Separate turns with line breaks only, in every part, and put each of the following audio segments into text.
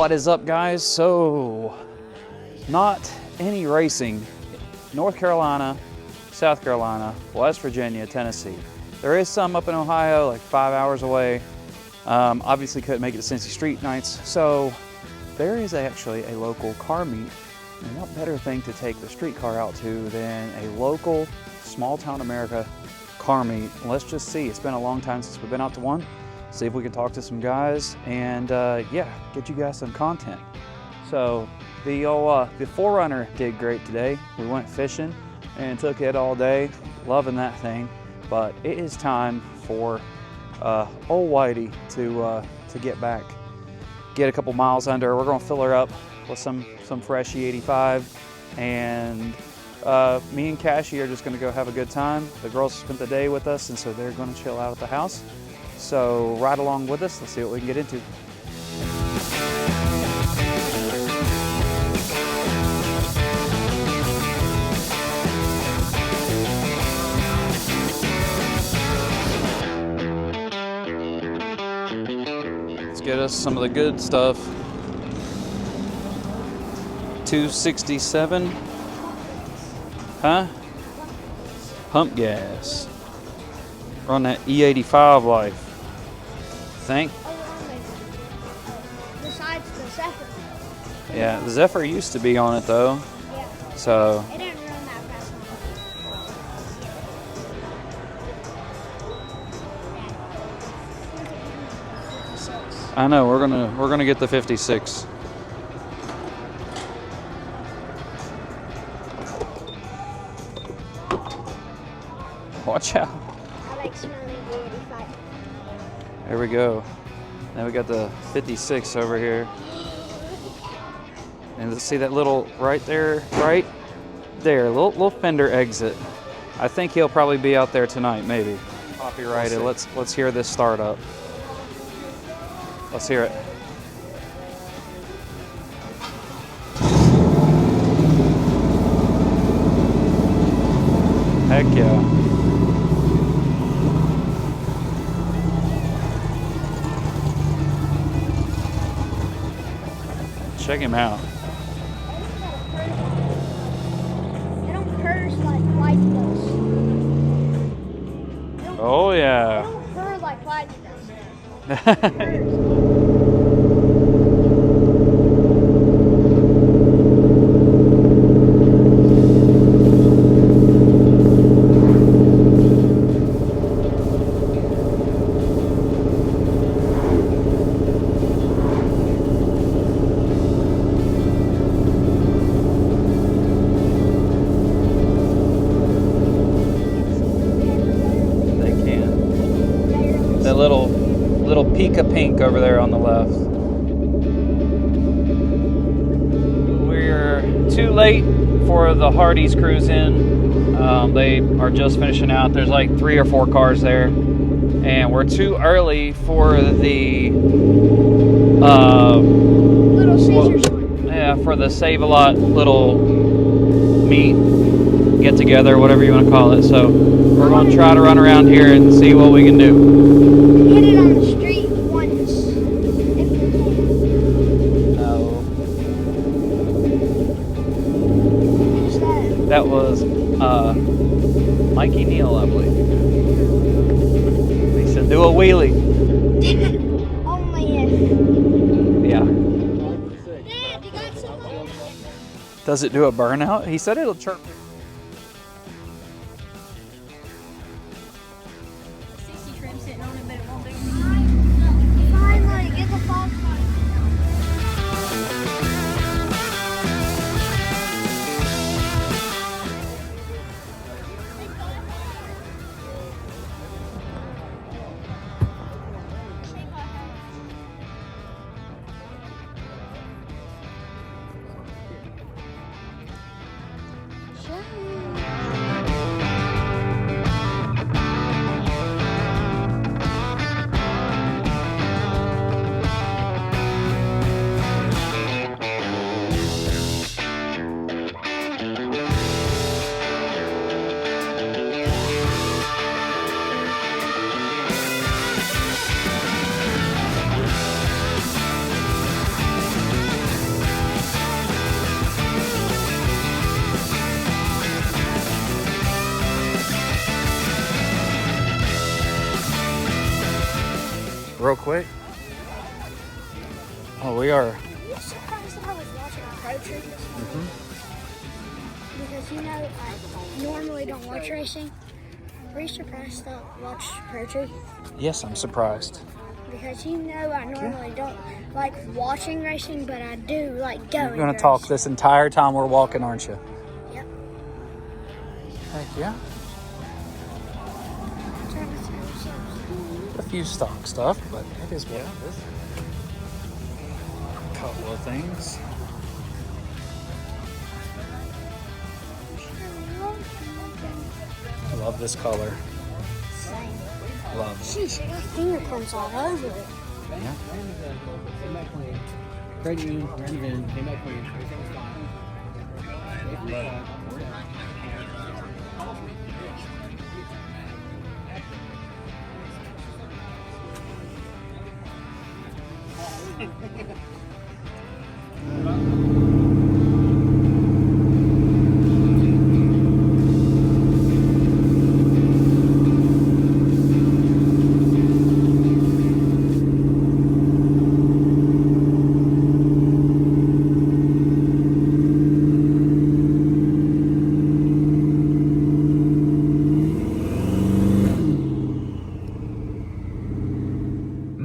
What is up, guys? So, not any racing. North Carolina, South Carolina, West Virginia, Tennessee. There is some up in Ohio, like 5 hours away. Obviously couldn't make it to Cincy Street nights. So there is actually a local car meet. And what better thing to take the streetcar out to than a local small town America car meet? Let's just see. It's been a long time since we've been out to one. See if we can talk to some guys and yeah, get you guys some content. So the 4Runner did great today. We went fishing and took it all day. Loving that thing. But it is time for old Whitey to get back, get a couple miles under. We're gonna fill her up with some fresh E85, and me and Cassie are just gonna go have a good time. The girls spent the day with us, and so they're gonna chill out at the house. So ride along with us. Let's see what we can get into. Let's get us some of the good stuff. 267. Huh? Pump gas. Run that E85 life. Think?
Besides the Zephyr.
Yeah, the Zephyr used to be on it though.
Yeah.
So.
It didn't run that fast.
I know we're gonna get the 56. Watch out.
I like smelling the 85.
There we go. Now we got the 56 over here. And let's see that little right there, little fender exit. I think he'll probably be out there tonight, maybe. Copyrighted. Let's hear this start up. Let's hear it. Heck yeah. Check him out.
They don't curse like Whitey does.
Oh yeah.
They don't purr like Whitey does.
Little Pika Pink over there on the left. We're too late for the Hardee's cruise in. They are just finishing out. There's like 3 or 4 cars there, and we're too early for the
Little Caesars.
yeah, for the Save a Lot little meet get together, whatever you want to call it. So we're going to try to run around here and see what we can do.
Hit it on the street once.
No.
Who's that?
That was Mikey Neal, I believe. He said do a wheelie.
Only if.
Yeah.
Dad, you got some?
Does it do a burnout? He said it'll chirp.
Finally, get the fog light.
real quick. Oh, we are.
Are you surprised that I was watching a pro tree this morning? Because you know, I normally don't watch racing. Are you surprised that I watch pro tree?
Yes, I'm surprised.
Because you know I normally don't like watching racing, but I do like going.
You're going to talk
racing.
this entire time we're walking, aren't you?
Yep.
Heck yeah. A few stock stuff, but it is what it is. A couple of things. I love this color.
Same.
Love.
Sheesh, I got fingerprints all over it.
Yeah.
Came back clean. Trade you in, ran it in, came back clean. Everything was fine.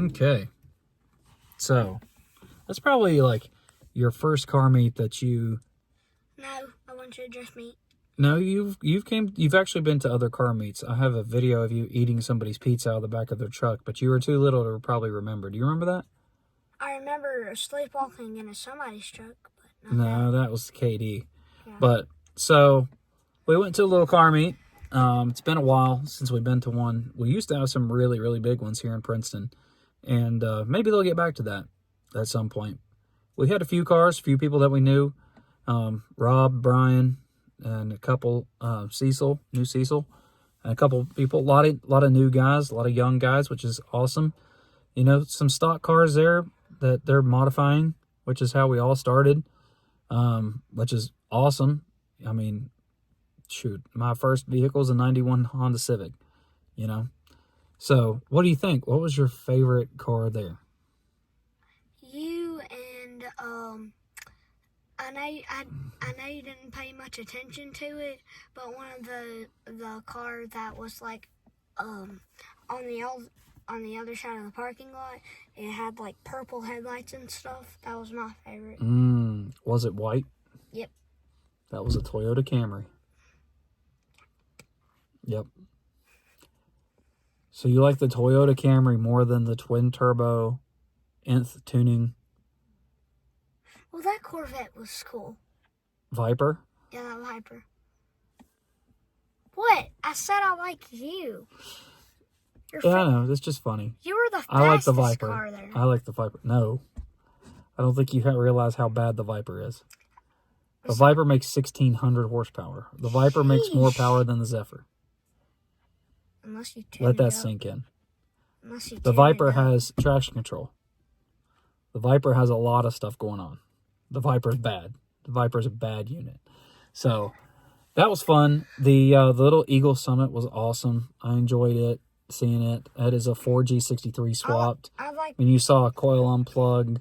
Okay. So, that's probably like your first car meet that you.
No, I want you to just meet.
No, you've actually been to other car meets. I have a video of you eating somebody's pizza out of the back of their truck, but you were too little to probably remember. Do you remember that?
I remember sleepwalking in somebody's truck, but
No, that was KD.
Yeah.
But so we went to a little car meet. It's been a while since we've been to one. We used to have some really, really big ones here in Princeton, and maybe they'll get back to that at some point. We had a few cars, a few people that we knew, Rob, Brian, and a couple, Cecil, and a couple people, a lot of new guys, a lot of young guys, which is awesome. You know, some stock cars there that they're modifying, which is how we all started, which is awesome. I mean, shoot, my first vehicle is a 91 Honda Civic, you know. So, what do you think? What was your favorite car there?
You and I know you didn't pay much attention to it, but one of the car that was like on the other side of the parking lot, it had like purple headlights and stuff. That was my favorite.
Was it white?
Yep.
That was a Toyota Camry. Yep. So you like the Toyota Camry more than the twin turbo nth tuning
Well, that Corvette was cool.
Viper?
Yeah, that Viper. What? I said I like you.
Yeah, I know. It's just funny.
You were the fastest
I like the Viper.
car there.
I like the Viper. No. I don't think you realize how bad the Viper is. The Viper makes 1,600 horsepower. The Viper makes more power than the Zephyr.
Unless you tune
Let that
it up.
sink in.
Unless you
The
tune
Viper
it up.
has traction control. The Viper has a lot of stuff going on. The Viper's bad. The Viper's a bad unit. So, that was fun. The little Eagle Summit was awesome. I enjoyed it, seeing it. It is a 4G63 swapped.
I like.
And you saw a coil unplugged,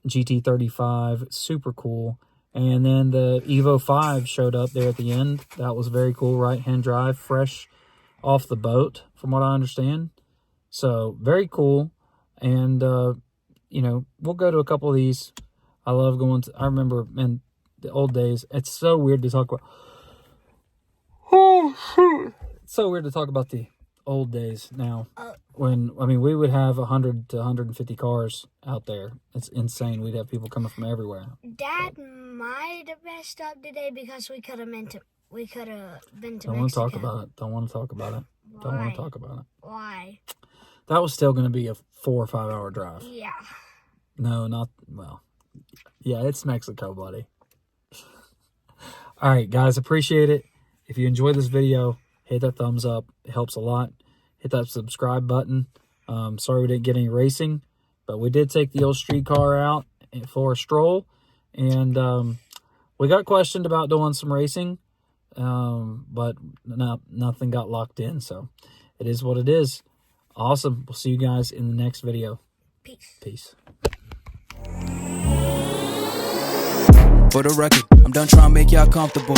GT35, super cool. And then the Evo 5 showed up there at the end. That was very cool. Right-hand drive, fresh off the boat, from what I understand. So, very cool. And, you know, we'll go to a couple of these. I love going to, I remember in the old days, it's so weird to talk about. It's so weird to talk about the old days now. When, I mean, we would have 100 to 150 cars out there. It's insane. We'd have people coming from everywhere.
Dad might have messed up today because we could have been to
Don't want to
Mexico.
talk about it. Don't want to talk about it. Don't want to talk about it.
Why?
That was still going to be a 4 or 5 hour drive.
Yeah.
No, not, well, yeah, it's Mexico, buddy. All right, guys, appreciate it. If you enjoyed this video, hit that thumbs up. It helps a lot. Hit that subscribe button. Sorry we didn't get any racing, but we did take the old street car out for a stroll. And we got questioned about doing some racing, but nothing got locked in. So it is what it is.
Awesome. We'll see you guys in the next video.
Peace.
Peace.
For the record, I'm done trying to make y'all comfortable.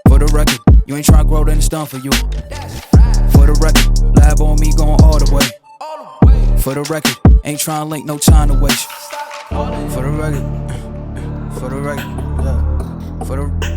For the record, you ain't trying to grow, then it's done for you. For the record, lab on me going all the way. For the record, ain't trying to link, no time to waste. For the record, yeah. For the